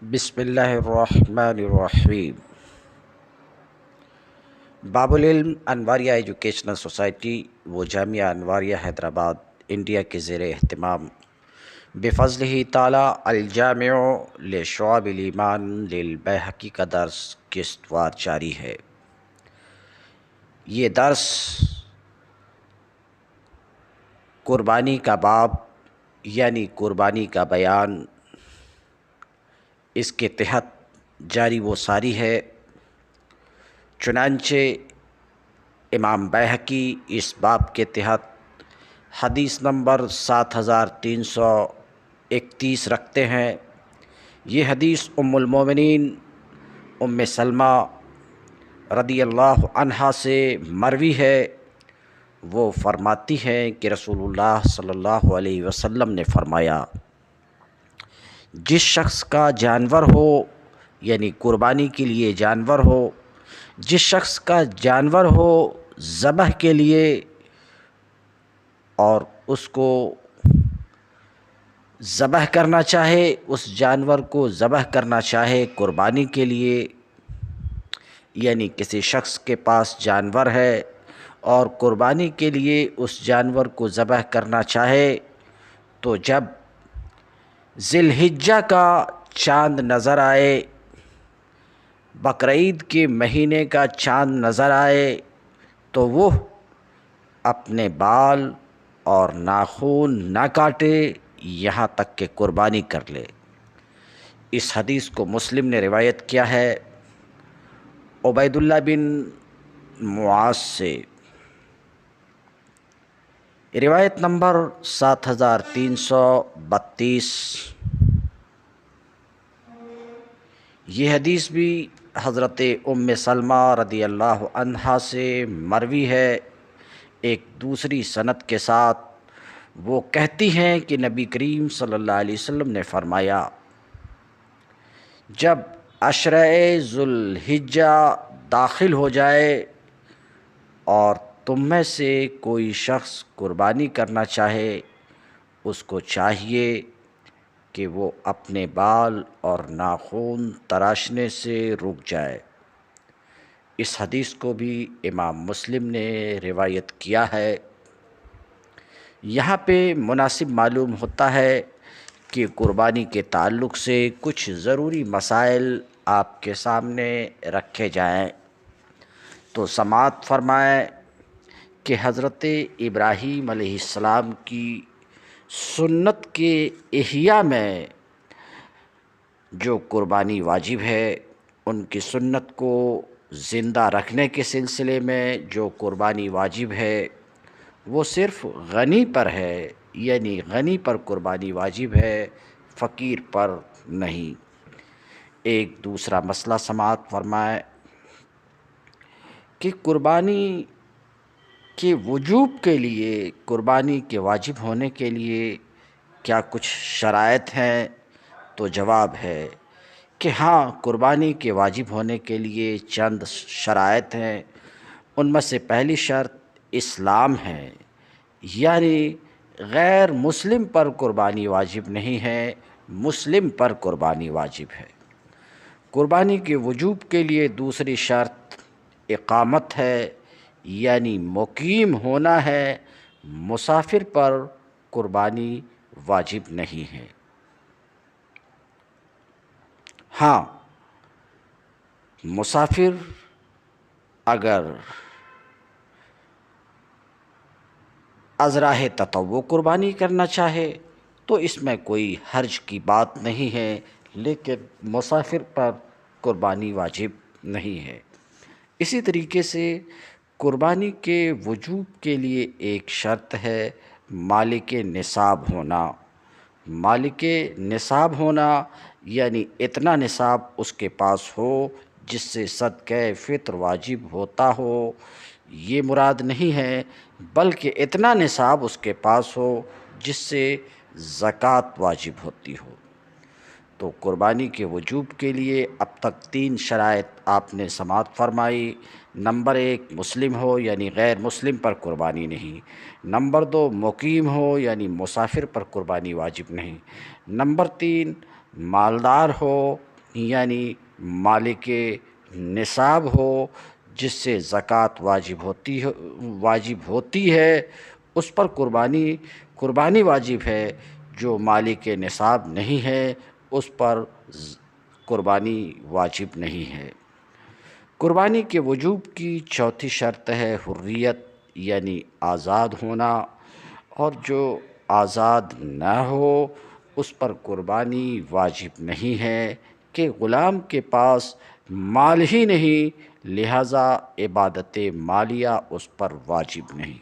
بسم اللہ الرحمن الرحیم۔ باب العلم انواریہ ایجوکیشنل سوسائٹی و جامعہ انواریہ حیدرآباد انڈیا کے زیر اہتمام بفضلہ تعالی الجامع لشعب الایمان للبیہقی کا درس قسط وار جاری ہے۔ یہ درس قربانی کا باب یعنی قربانی کا بیان، اس کے تحت جاری و ساری ہے۔ چنانچہ امام بیہقی اس باب کے تحت حدیث نمبر 7331 رکھتے ہیں۔ یہ حدیث ام المومنین ام سلمہ رضی اللہ عنہا سے مروی ہے۔ وہ فرماتی ہیں کہ رسول اللہ صلی اللہ علیہ وسلم نے فرمایا، جس شخص کا جانور ہو یعنی قربانی کے لیے جانور ہو، جس شخص کا جانور ہو ذبح کے لیے اور اس کو ذبح کرنا چاہے، اس جانور کو ذبح کرنا چاہے قربانی کے لیے، یعنی کسی شخص کے پاس جانور ہے اور قربانی کے لیے اس جانور کو ذبح کرنا چاہے، تو جب ذی الحجہ کا چاند نظر آئے، بقرعید کے مہینے کا چاند نظر آئے، تو وہ اپنے بال اور ناخن نہ کاٹے یہاں تک کہ قربانی کر لے۔ اس حدیث کو مسلم نے روایت کیا ہے عبید اللہ بن معاذ سے۔ روایت نمبر 7332۔ یہ حدیث بھی حضرت ام سلمہ رضی اللہ عنہا سے مروی ہے ایک دوسری سند کے ساتھ۔ وہ کہتی ہیں کہ نبی کریم صلی اللہ علیہ وسلم نے فرمایا، جب عشرہ ذو الحجہ داخل ہو جائے اور تم میں سے کوئی شخص قربانی کرنا چاہے، اس کو چاہیے کہ وہ اپنے بال اور ناخن تراشنے سے رک جائے۔ اس حدیث کو بھی امام مسلم نے روایت کیا ہے۔ یہاں پہ مناسب معلوم ہوتا ہے کہ قربانی کے تعلق سے کچھ ضروری مسائل آپ کے سامنے رکھے جائیں، تو سماعت فرمائیں کہ حضرت ابراہیم علیہ السلام کی سنت کے احیاء میں جو قربانی واجب ہے، ان کی سنت کو زندہ رکھنے کے سلسلے میں جو قربانی واجب ہے وہ صرف غنی پر ہے، یعنی غنی پر قربانی واجب ہے، فقیر پر نہیں۔ ایک دوسرا مسئلہ سماعت فرمائیں کہ قربانی کے وجوب کے لیے، قربانی کے واجب ہونے کے لیے کیا کچھ شرائط ہیں؟ تو جواب ہے کہ ہاں، قربانی کے واجب ہونے کے لیے چند شرائط ہیں۔ ان میں سے پہلی شرط اسلام ہے، یعنی غیر مسلم پر قربانی واجب نہیں ہے، مسلم پر قربانی واجب ہے۔ قربانی کے وجوب کے لیے دوسری شرط اقامت ہے، یعنی مقیم ہونا ہے، مسافر پر قربانی واجب نہیں ہے۔ ہاں، مسافر اگر از راہ تطوع قربانی کرنا چاہے تو اس میں کوئی حرج کی بات نہیں ہے، لیکن مسافر پر قربانی واجب نہیں ہے۔ اسی طریقے سے قربانی کے وجوب کے لیے ایک شرط ہے مالک نصاب ہونا۔ مالک نصاب ہونا یعنی اتنا نصاب اس کے پاس ہو جس سے صدقہ فطر واجب ہوتا ہو، یہ مراد نہیں ہے، بلکہ اتنا نصاب اس کے پاس ہو جس سے زکوٰۃ واجب ہوتی ہو۔ تو قربانی کے وجوب کے لیے اب تک 3 شرائط آپ نے سماعت فرمائی۔ نمبر 1 مسلم ہو، یعنی غیر مسلم پر قربانی نہیں۔ نمبر 2 مقیم ہو، یعنی مسافر پر قربانی واجب نہیں۔ نمبر 3 مالدار ہو، یعنی مالک نصاب ہو جس سے زکوٰۃ واجب ہوتی ہے، اس پر قربانی واجب ہے۔ جو مالک نصاب نہیں ہے اس پر قربانی واجب نہیں ہے۔ قربانی کے وجوب کی چوتھی شرط ہے حریت، یعنی آزاد ہونا، اور جو آزاد نہ ہو اس پر قربانی واجب نہیں ہے کہ غلام کے پاس مال ہی نہیں، لہذا عبادت مالیہ اس پر واجب نہیں۔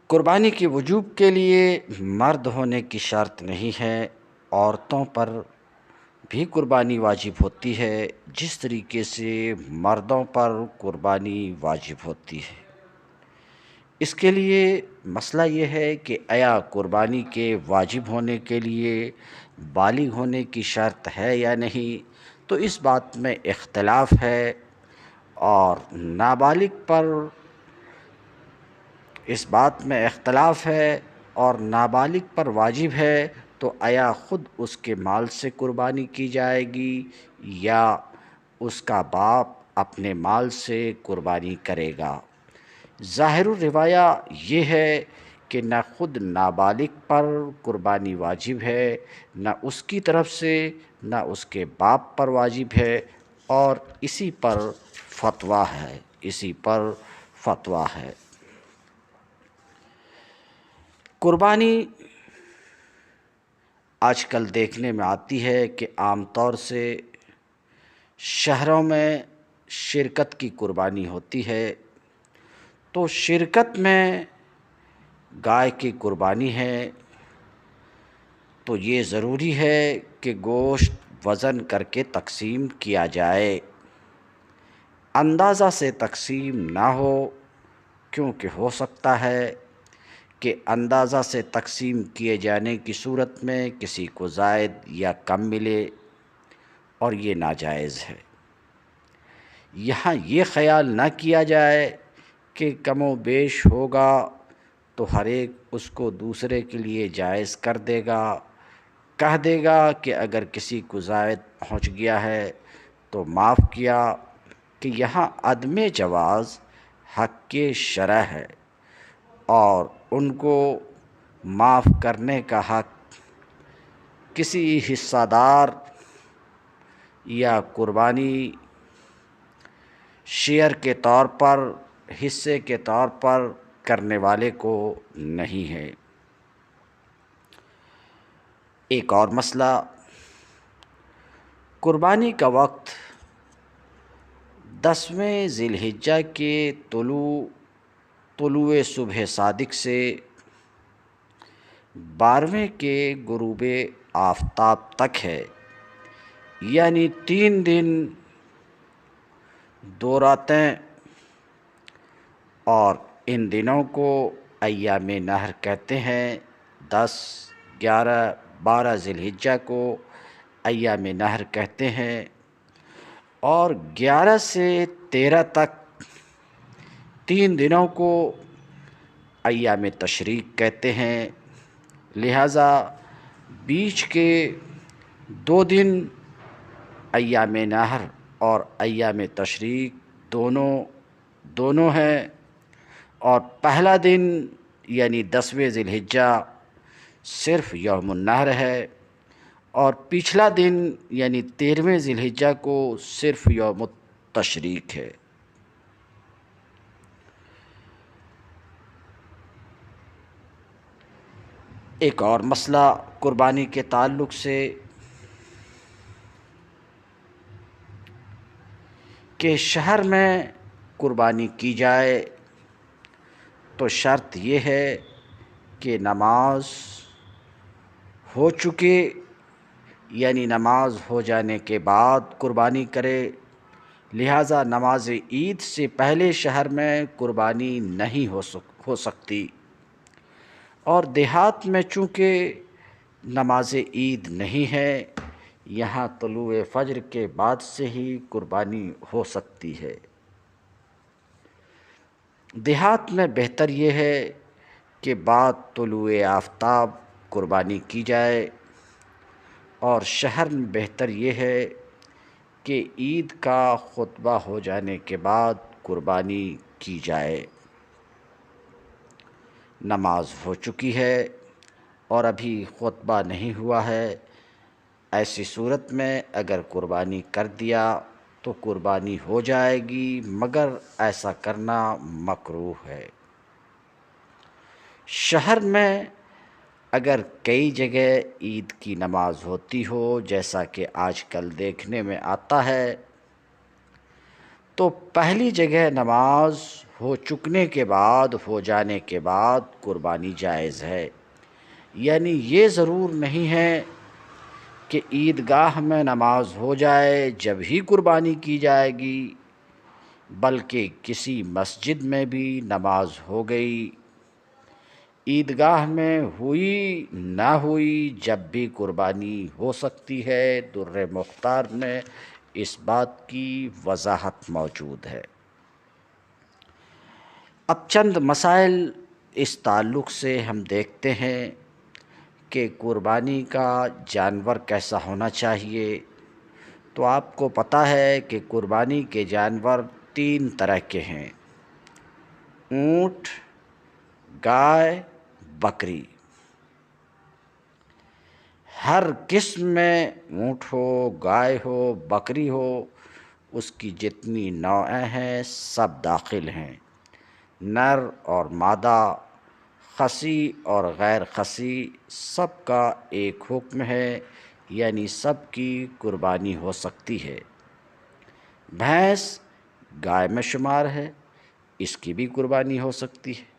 قربانی کے وجوب کے لیے مرد ہونے کی شرط نہیں ہے، عورتوں پر بھی قربانی واجب ہوتی ہے جس طریقے سے مردوں پر قربانی واجب ہوتی ہے۔ اس کے لیے مسئلہ یہ ہے کہ آیا قربانی کے واجب ہونے کے لیے بالغ ہونے کی شرط ہے یا نہیں، تو اس بات میں اختلاف ہے، اور نابالغ پر اس بات میں اختلاف ہے اور نابالغ پر واجب ہے تو آیا خود اس کے مال سے قربانی کی جائے گی یا اس کا باپ اپنے مال سے قربانی کرے گا؟ ظاہر الروایہ یہ ہے کہ نہ خود نابالغ پر قربانی واجب ہے، نہ اس کی طرف سے نہ اس کے باپ پر واجب ہے، اور اسی پر فتویٰ ہے۔ قربانی آج کل دیکھنے میں آتی ہے کہ عام طور سے شہروں میں شرکت کی قربانی ہوتی ہے، تو شرکت میں گائے کی قربانی ہے تو یہ ضروری ہے کہ گوشت وزن کر کے تقسیم کیا جائے، اندازہ سے تقسیم نہ ہو، کیونکہ ہو سکتا ہے کہ اندازہ سے تقسیم کیے جانے کی صورت میں کسی کو زائد یا کم ملے، اور یہ ناجائز ہے۔ یہاں یہ خیال نہ کیا جائے کہ کم و بیش ہوگا تو ہر ایک اس کو دوسرے کے لیے جائز کر دے گا، کہہ دے گا کہ اگر کسی کو زائد پہنچ گیا ہے تو معاف کیا، کہ یہاں عدم جواز حق کے شرع ہے، اور ان کو معاف کرنے کا حق کسی حصہ دار یا قربانی شیئر کے طور پر، حصے کے طور پر کرنے والے کو نہیں ہے۔ ایک اور مسئلہ، قربانی کا وقت 10ویں ذی الحجہ کے طلوع صبح صادق سے 12ویں کے غروب آفتاب تک ہے، یعنی 3 دن 2 راتیں، اور ان دنوں کو ایام نحر کہتے ہیں۔ 10، 11، 12 ذی الحجہ کو ایام نحر کہتے ہیں، اور 11 سے 13 تک 3 دنوں کو ایام تشریق کہتے ہیں، لہٰذا بیچ کے 2 دن ایام نحر اور ایام تشریق دونوں ہیں، اور پہلا دن یعنی 10ویں ذی الحجہ صرف یوم النحر ہے، اور پچھلا دن یعنی 13ویں ذی الحجہ کو صرف یوم التشریق ہے۔ ایک اور مسئلہ قربانی کے تعلق سے کہ شہر میں قربانی کی جائے تو شرط یہ ہے کہ نماز ہو چکے، یعنی نماز ہو جانے کے بعد قربانی کرے، لہٰذا نماز عید سے پہلے شہر میں قربانی نہیں ہو سکتی، اور دیہات میں چونکہ نماز عید نہیں ہے، یہاں طلوع فجر کے بعد سے ہی قربانی ہو سکتی ہے۔ دیہات میں بہتر یہ ہے کہ بعد طلوع آفتاب قربانی کی جائے، اور شہر میں بہتر یہ ہے کہ عید کا خطبہ ہو جانے کے بعد قربانی کی جائے۔ نماز ہو چکی ہے اور ابھی خطبہ نہیں ہوا ہے، ایسی صورت میں اگر قربانی کر دیا تو قربانی ہو جائے گی، مگر ایسا کرنا مکروہ ہے۔ شہر میں اگر کئی جگہ عید کی نماز ہوتی ہو، جیسا کہ آج کل دیکھنے میں آتا ہے، تو پہلی جگہ نماز ہو چکنے کے بعد، ہو جانے کے بعد قربانی جائز ہے۔ یعنی یہ ضرور نہیں ہے کہ عیدگاہ میں نماز ہو جائے جب ہی قربانی کی جائے گی، بلکہ کسی مسجد میں بھی نماز ہو گئی، عیدگاہ میں ہوئی نہ ہوئی، جب بھی قربانی ہو سکتی ہے۔ در مختار میں اس بات کی وضاحت موجود ہے۔ اب چند مسائل اس تعلق سے ہم دیکھتے ہیں کہ قربانی کا جانور کیسا ہونا چاہیے۔ تو آپ کو پتہ ہے کہ قربانی کے جانور 3 طرح کے ہیں: اونٹ، گائے، بکری۔ ہر قسم میں اونٹ ہو، گائے ہو، بکری ہو، اس کی جتنی نوعیں ہیں سب داخل ہیں۔ نر اور مادہ، خصی اور غیر خصی، سب کا ایک حکم ہے، یعنی سب کی قربانی ہو سکتی ہے۔ بھینس گائے میں شمار ہے، اس کی بھی قربانی ہو سکتی ہے۔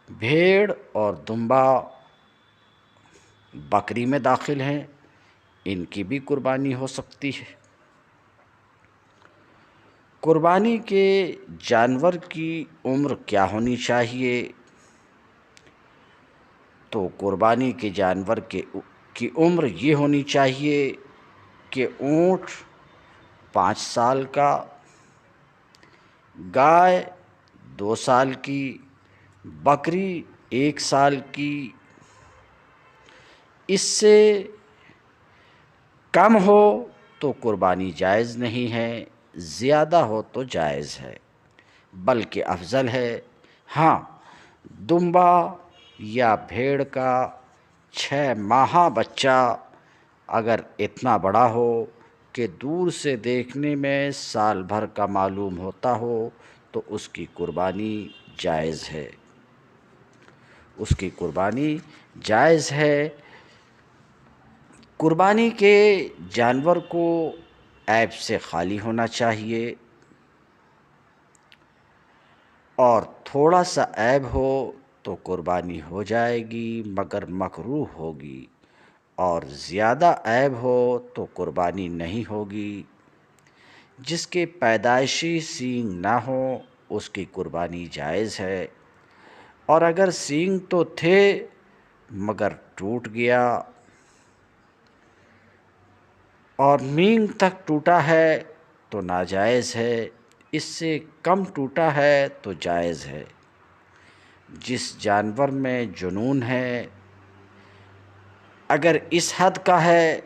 بھیڑ اور دمبا بکری میں داخل ہیں، ان کی بھی قربانی ہو سکتی ہے۔ قربانی کے جانور کی عمر کیا ہونی چاہیے؟ تو قربانی کے جانور کی عمر یہ ہونی چاہیے کہ اونٹ 5 سال کا، گائے 2 سال کی، بکری 1 سال کی۔ اس سے کم ہو تو قربانی جائز نہیں ہے، زیادہ ہو تو جائز ہے، بلکہ افضل ہے۔ ہاں، دمبا یا بھیڑ کا 6 ماہہ بچہ اگر اتنا بڑا ہو کہ دور سے دیکھنے میں سال بھر کا معلوم ہوتا ہو تو اس کی قربانی جائز ہے، اس کی قربانی جائز ہے۔ قربانی کے جانور کو عیب سے خالی ہونا چاہیے، اور تھوڑا سا عیب ہو تو قربانی ہو جائے گی مگر مکروہ ہوگی، اور زیادہ عیب ہو تو قربانی نہیں ہوگی۔ جس کے پیدائشی سینگ نہ ہو اس کی قربانی جائز ہے، اور اگر سینگ تو تھے مگر ٹوٹ گیا اور مینگ تک ٹوٹا ہے تو ناجائز ہے، اس سے کم ٹوٹا ہے تو جائز ہے۔ جس جانور میں جنون ہے، اگر اس حد کا ہے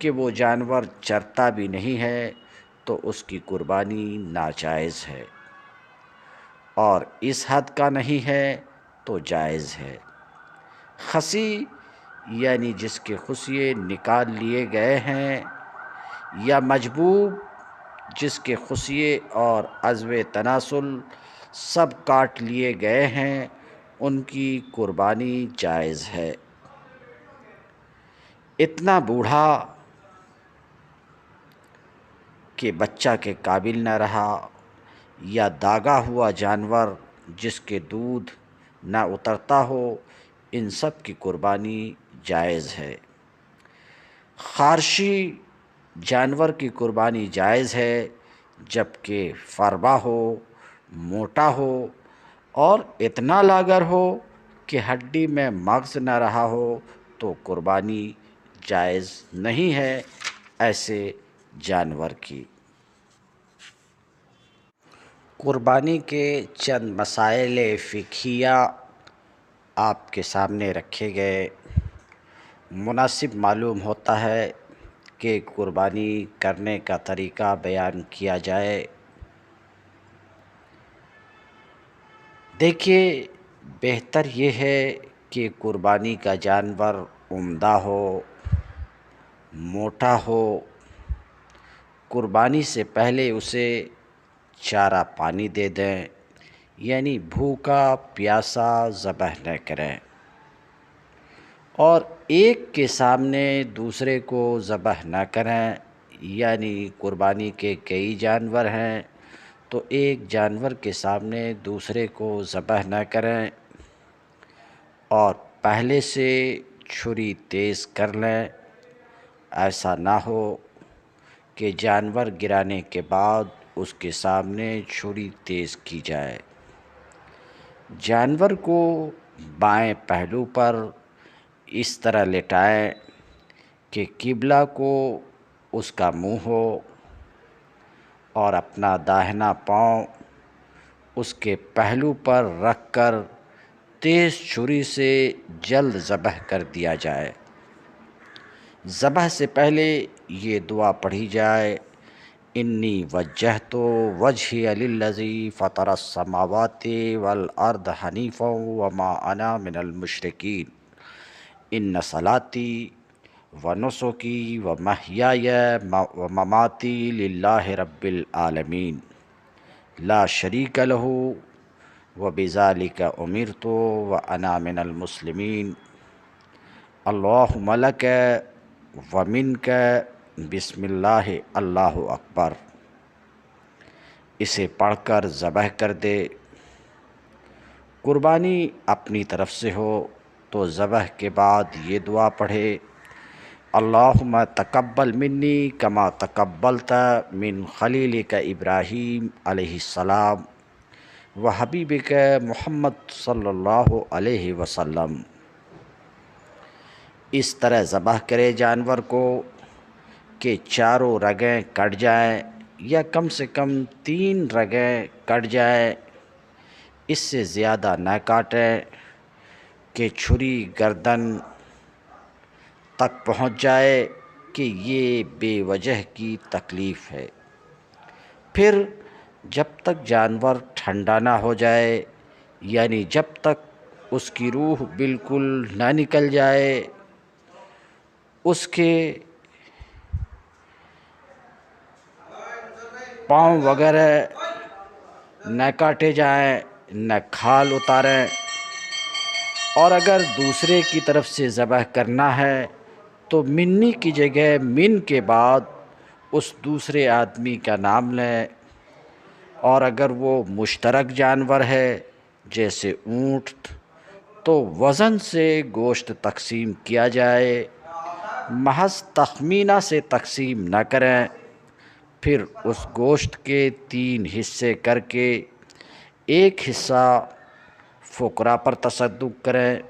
کہ وہ جانور چرتا بھی نہیں ہے تو اس کی قربانی ناجائز ہے، اور اس حد کا نہیں ہے تو جائز ہے۔ خصی یعنی جس کے خصیے نکال لیے گئے ہیں، یا مجبوب جس کے خصیے اور عضو تناسل سب کاٹ لیے گئے ہیں، ان کی قربانی جائز ہے۔ اتنا بوڑھا کہ بچہ کے قابل نہ رہا، یا داغا ہوا جانور جس کے دودھ نہ اترتا ہو، ان سب کی قربانی جائز ہے۔ خارشی جانور کی قربانی جائز ہے، جبکہ فربا ہو، موٹا ہو اور اتنا لاغر ہو کہ ہڈی میں مغز نہ رہا ہو تو قربانی جائز نہیں ہے ایسے جانور کی۔ قربانی کے چند مسائل فقہیہ آپ کے سامنے رکھے گئے۔ مناسب معلوم ہوتا ہے کہ قربانی کرنے کا طریقہ بیان کیا جائے۔ دیکھیے، بہتر یہ ہے کہ قربانی کا جانور عمدہ ہو، موٹا ہو۔ قربانی سے پہلے اسے چارہ پانی دے دیں، یعنی بھوکا پیاسا ذبح نہ کریں، اور ایک کے سامنے دوسرے کو ذبح نہ کریں، یعنی قربانی کے کئی جانور ہیں تو ایک جانور کے سامنے دوسرے کو ذبح نہ کریں، اور پہلے سے چھری تیز کر لیں۔ ایسا نہ ہو کہ جانور گرانے کے بعد اس کے سامنے چھری تیز کی جائے۔ جانور کو بائیں پہلو پر اس طرح لٹائیں کہ قبلہ کو اس کا منہ ہو، اور اپنا داہنا پاؤں اس کے پہلو پر رکھ کر تیز چھری سے جلد ذبح کر دیا جائے۔ ذبح سے پہلے یہ دعا پڑھی جائے: انی وجہت وجہی للذی فطر السماوات والارض حنیفا وما انا من المشرکین، ان صلاتی ونسکی ومحیای ومماتی للہ رب العالمین لا شریک لہ وبذالک امرت وانا من المسلمین، اللہم لک ومنک بسم اللہ اللہ اکبر۔ اسے پڑھ کر ذبح کر دے۔ قربانی اپنی طرف سے ہو تو ذبح کے بعد یہ دعا پڑھے: اللہم تقبل منی کما تقبلت من خلیلک ابراہیم علیہ السلام وحبیبک محمد صلی اللہ علیہ وسلم۔ اس طرح ذبح کرے جانور کو کہ چاروں رگیں کٹ جائیں، یا کم سے کم 3 رگیں کٹ جائیں۔ اس سے زیادہ نہ کاٹیں کہ چھری گردن تک پہنچ جائے، کہ یہ بے وجہ کی تکلیف ہے۔ پھر جب تک جانور ٹھنڈا نہ ہو جائے، یعنی جب تک اس کی روح بالکل نہ نکل جائے، اس کے پاؤں وغیرہ نہ کاٹے جائیں، نہ کھال اتاریں۔ اور اگر دوسرے کی طرف سے ذبح کرنا ہے تو منی کی جگہ من کے بعد اس دوسرے آدمی کا نام لیں، اور اگر وہ مشترک جانور ہے جیسے اونٹ تو وزن سے گوشت تقسیم کیا جائے، محض تخمینہ سے تقسیم نہ کریں۔ پھر اس گوشت کے 3 حصے کر کے ایک حصہ فقراء پر تصدق کریں،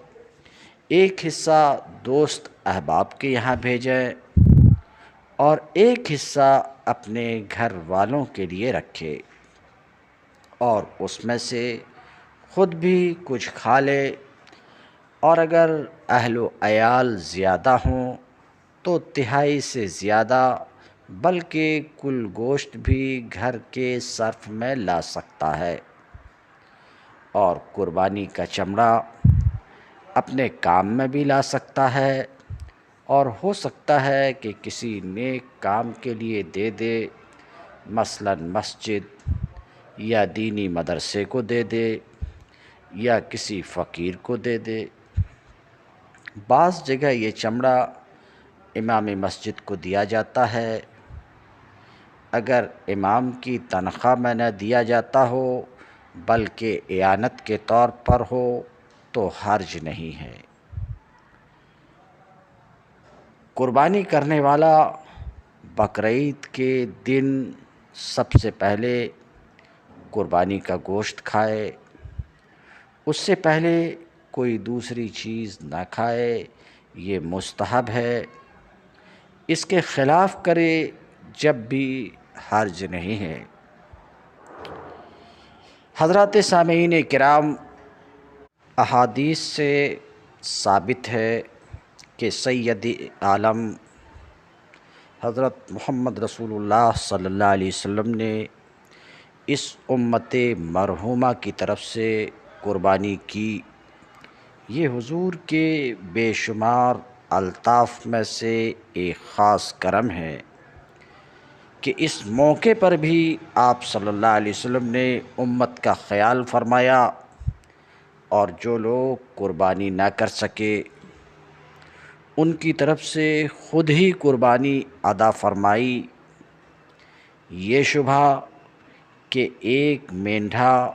ایک حصہ دوست احباب کے یہاں بھیجیں، اور ایک حصہ اپنے گھر والوں کے لیے رکھے، اور اس میں سے خود بھی کچھ کھا لے۔ اور اگر اہل و عیال زیادہ ہوں تو 1/3 سے زیادہ، بلکہ کل گوشت بھی گھر کے صرف میں لا سکتا ہے۔ اور قربانی کا چمڑا اپنے کام میں بھی لا سکتا ہے، اور ہو سکتا ہے کہ کسی نیک کام کے لیے دے دے، مثلا مسجد یا دینی مدرسے کو دے دے، یا کسی فقیر کو دے دے۔ بعض جگہ یہ چمڑا امام مسجد کو دیا جاتا ہے۔ اگر امام کی تنخواہ میں نہ دیا جاتا ہو بلکہ اعانت کے طور پر ہو تو حرج نہیں ہے۔ قربانی کرنے والا بقرعید کے دن سب سے پہلے قربانی کا گوشت کھائے، اس سے پہلے کوئی دوسری چیز نہ کھائے، یہ مستحب ہے۔ اس کے خلاف کرے جب بھی حرج نہیں ہے۔ حضرات سامعین کرام، احادیث سے ثابت ہے کہ سید عالم حضرت محمد رسول اللہ صلی اللہ علیہ وسلم نے اس امت مرحومہ کی طرف سے قربانی کی، یہ حضور کے بے شمار الطاف میں سے ایک خاص کرم ہے کہ اس موقع پر بھی آپ صلی اللہ علیہ وسلم نے امت کا خیال فرمایا، اور جو لوگ قربانی نہ کر سکے ان کی طرف سے خود ہی قربانی ادا فرمائی۔ یہ شبہ کہ ایک مینڈھا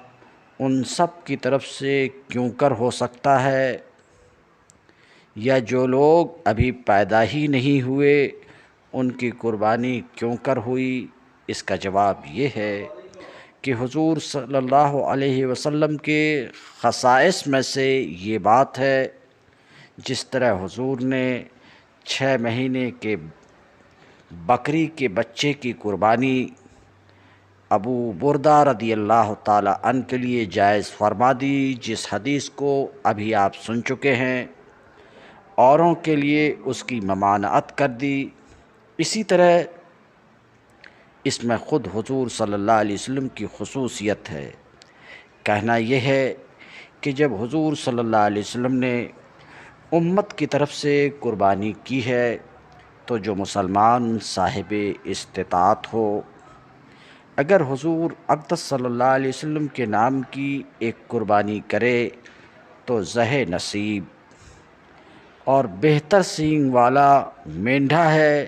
ان سب کی طرف سے کیوں کر ہو سکتا ہے، یا جو لوگ ابھی پیدا ہی نہیں ہوئے ان کی قربانی کیوں کر ہوئی، اس کا جواب یہ ہے کہ حضور صلی اللہ علیہ وسلم کے خصائص میں سے یہ بات ہے، جس طرح حضور نے 6 مہینے کے بکری کے بچے کی قربانی ابو بردہ رضی اللہ تعالی عنہ کے لیے جائز فرما دی، جس حدیث کو ابھی آپ سن چکے ہیں، اوروں کے لیے اس کی ممانعت کر دی۔ اسی طرح اس میں خود حضور صلی اللہ علیہ وسلم کی خصوصیت ہے۔ کہنا یہ ہے کہ جب حضور صلی اللہ علیہ وسلم نے امت کی طرف سے قربانی کی ہے تو جو مسلمان صاحب استطاعت ہو، اگر حضور اقدس صلی اللہ علیہ وسلم کے نام کی ایک قربانی کرے تو ذہ نصیب اور بہتر سینگ والا مینڈھا ہے،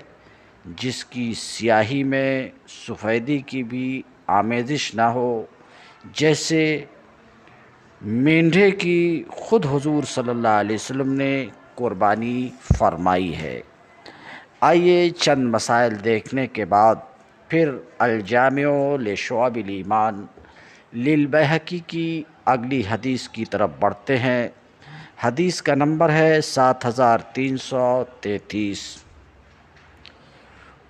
جس کی سیاہی میں سفیدی کی بھی آمیزش نہ ہو، جیسے مینڈھے کی خود حضور صلی اللہ علیہ وسلم نے قربانی فرمائی ہے۔ آئیے چند مسائل دیکھنے کے بعد پھر الجامع لشعب الایمان للبیہقی کی اگلی حدیث کی طرف بڑھتے ہیں۔ حدیث کا نمبر ہے 7333۔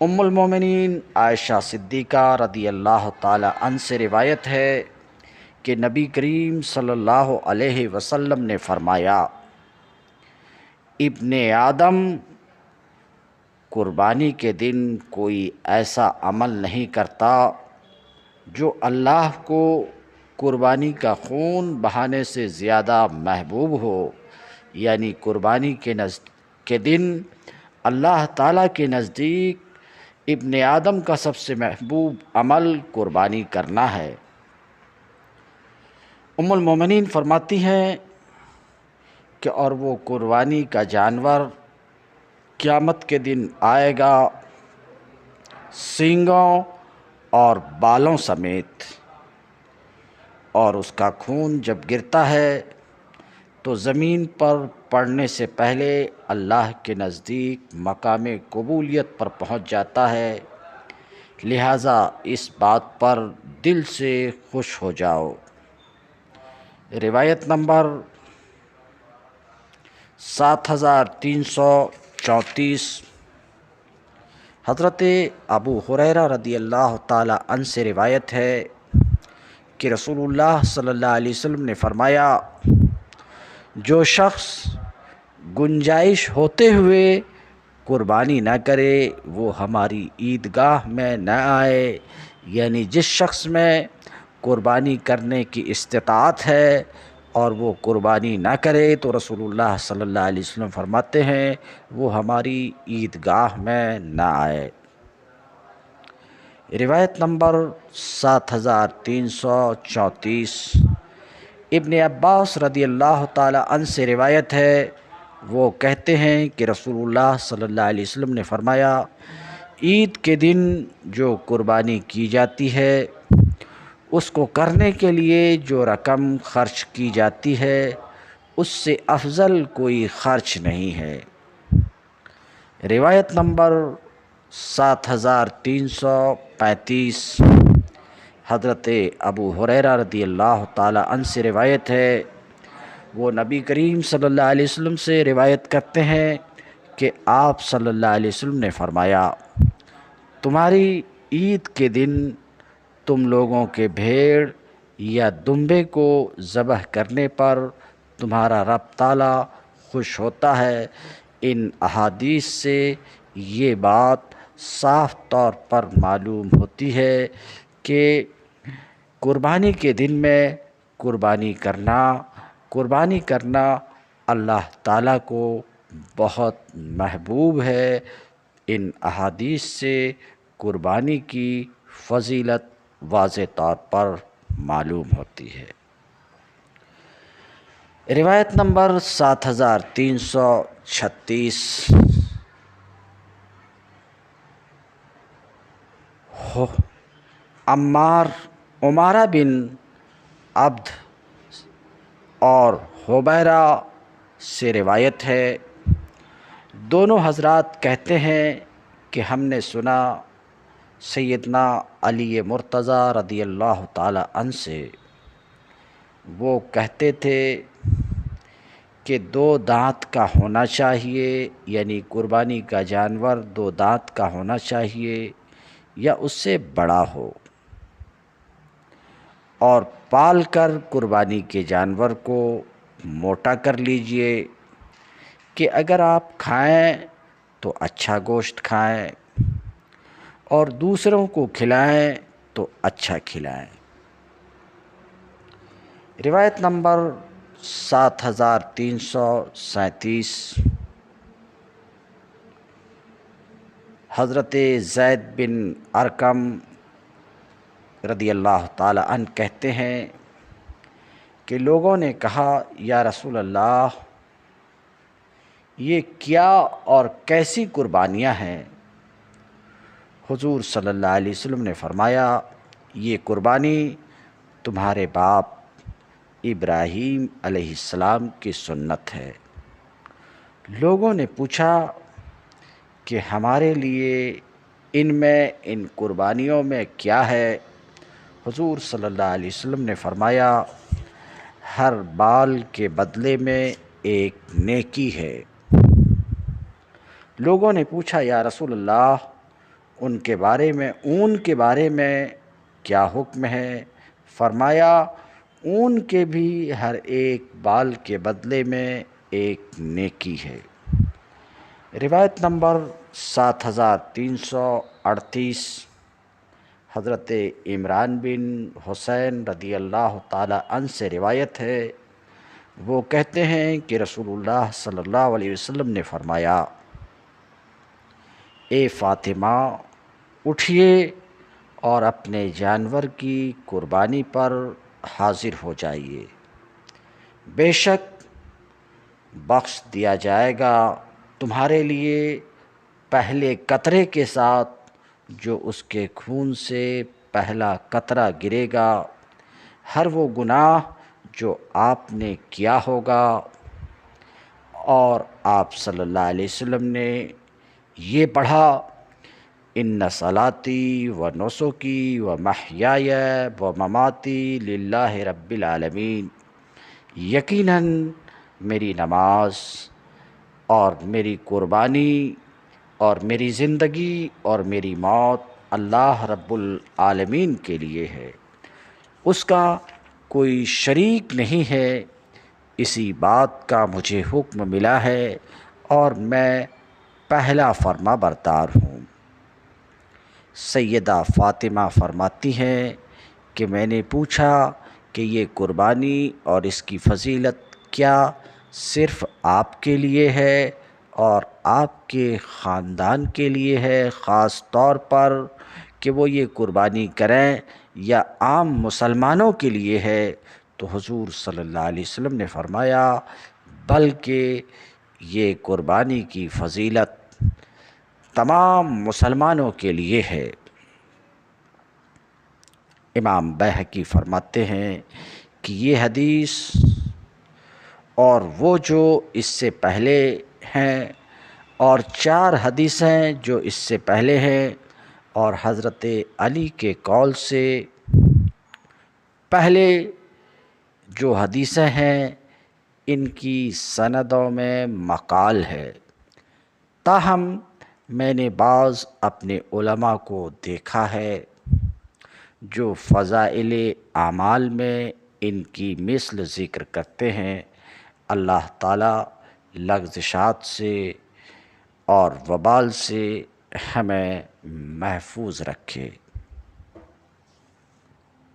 ام المومنین عائشہ صدیقہ رضی اللہ تعالی عنہ سے روایت ہے کہ نبی کریم صلی اللہ علیہ وسلم نے فرمایا، ابن آدم قربانی کے دن کوئی ایسا عمل نہیں کرتا جو اللہ کو قربانی کا خون بہانے سے زیادہ محبوب ہو، یعنی قربانی کے دن اللہ تعالیٰ کے نزدیک ابن آدم کا سب سے محبوب عمل قربانی کرنا ہے۔ ام المومنین فرماتی ہیں کہ اور وہ قربانی کا جانور قیامت کے دن آئے گا سینگوں اور بالوں سمیت، اور اس کا خون جب گرتا ہے تو زمین پر پڑنے سے پہلے اللہ کے نزدیک مقام قبولیت پر پہنچ جاتا ہے، لہٰذا اس بات پر دل سے خوش ہو جاؤ۔ روایت نمبر 7334۔ حضرت ابو ہریرہ رضی اللہ تعالی عنہ سے روایت ہے کہ رسول اللہ صلی اللہ علیہ وسلم نے فرمایا، جو شخص گنجائش ہوتے ہوئے قربانی نہ کرے وہ ہماری عیدگاہ میں نہ آئے، یعنی جس شخص میں قربانی کرنے کی استطاعت ہے اور وہ قربانی نہ کرے تو رسول اللہ صلی اللہ علیہ وسلم فرماتے ہیں وہ ہماری عیدگاہ میں نہ آئے۔ روایت نمبر 7334۔ ابن عباس رضی اللہ تعالی عنہ سے روایت ہے، وہ کہتے ہیں کہ رسول اللہ صلی اللہ علیہ وسلم نے فرمایا، عید کے دن جو قربانی کی جاتی ہے اس کو کرنے کے لیے جو رقم خرچ کی جاتی ہے اس سے افضل کوئی خرچ نہیں ہے۔ روایت نمبر 7335۔ حضرت ابو ہریرہ رضی اللہ تعالی عنہ سے روایت ہے، وہ نبی کریم صلی اللہ علیہ وسلم سے روایت کرتے ہیں کہ آپ صلی اللہ علیہ وسلم نے فرمایا، تمہاری عید کے دن تم لوگوں کے بھیڑ یا دمبے کو ذبح کرنے پر تمہارا رب تعالیٰ خوش ہوتا ہے، ان احادیث سے یہ بات صاف طور پر معلوم ہوتی ہے کہ قربانی کے دن میں قربانی کرنا اللہ تعالیٰ کو بہت محبوب ہے۔ ان احادیث سے قربانی کی فضیلت واضح طور پر معلوم ہوتی ہے۔ روایت نمبر 7336 عمارہ بن عبد اور حبیرہ سے روایت ہے، دونوں حضرات کہتے ہیں کہ ہم نے سنا سیدنا علی مرتضیٰ رضی اللہ تعالی عنہ سے، وہ کہتے تھے کہ 2 دانت کا ہونا چاہیے، یعنی قربانی کا جانور 2 دانت کا ہونا چاہیے یا اس سے بڑا ہو، اور پال کر قربانی کے جانور کو موٹا کر لیجئے کہ اگر آپ کھائیں تو اچھا گوشت کھائیں اور دوسروں کو کھلائیں تو اچھا کھلائیں۔ روایت نمبر 7337 حضرت زید بن ارقم رضی اللہ تعالی عنہ کہتے ہیں کہ لوگوں نے کہا یا رسول اللہ، یہ کیا اور کیسی قربانیاں ہیں؟ حضور صلی اللہ علیہ وسلم نے فرمایا، یہ قربانی تمہارے باپ ابراہیم علیہ السلام کی سنت ہے۔ لوگوں نے پوچھا کہ ہمارے لیے ان قربانیوں میں کیا ہے؟ حضور صلی اللہ علیہ وسلم نے فرمایا، ہر بال کے بدلے میں ایک نیکی ہے۔ لوگوں نے پوچھا یا رسول اللہ، اون کے بارے میں کیا حکم ہے؟ فرمایا، اون کے بھی ہر ایک بال کے بدلے میں ایک نیکی ہے۔ روایت نمبر 7338 حضرت عمران بن حسین رضی اللہ تعالی عنہ سے روایت ہے، وہ کہتے ہیں کہ رسول اللہ صلی اللہ علیہ وسلم نے فرمایا، اے فاطمہ، اٹھیے اور اپنے جانور کی قربانی پر حاضر ہو جائیے، بے شک بخش دیا جائے گا تمہارے لیے پہلے قطرے کے ساتھ جو اس کے خون سے پہلا قطرہ گرے گا، ہر وہ گناہ جو آپ نے کیا ہوگا۔ اور آپ صلی اللہ علیہ وسلم نے یہ پڑھا، ان صلاتی و نسکی و محیای و مماتی للہ رب العالمین، یقیناً میری نماز اور میری قربانی اور میری زندگی اور میری موت اللہ رب العالمین کے لیے ہے، اس کا کوئی شریک نہیں ہے، اسی بات کا مجھے حکم ملا ہے اور میں پہلا فرما بردار ہوں۔ سیدہ فاطمہ فرماتی ہیں کہ میں نے پوچھا کہ یہ قربانی اور اس کی فضیلت کیا صرف آپ کے لیے ہے اور آپ کے خاندان کے لیے ہے خاص طور پر کہ وہ یہ قربانی کریں، یا عام مسلمانوں کے لیے ہے؟ تو حضور صلی اللہ علیہ وسلم نے فرمایا، بلکہ یہ قربانی کی فضیلت تمام مسلمانوں کے لیے ہے۔ امام بیہقی فرماتے ہیں کہ یہ حدیث اور وہ جو اس سے پہلے ہیں اور 4 حدیثیں جو اس سے پہلے ہیں اور حضرت علی کے قول سے پہلے جو حدیثیں ہیں، ان کی سندوں میں مقال ہے، تاہم میں نے بعض اپنے علماء کو دیکھا ہے جو فضائل اعمال میں ان کی مثل ذکر کرتے ہیں۔ اللہ تعالیٰ لغزشات سے اور وبال سے ہمیں محفوظ رکھے۔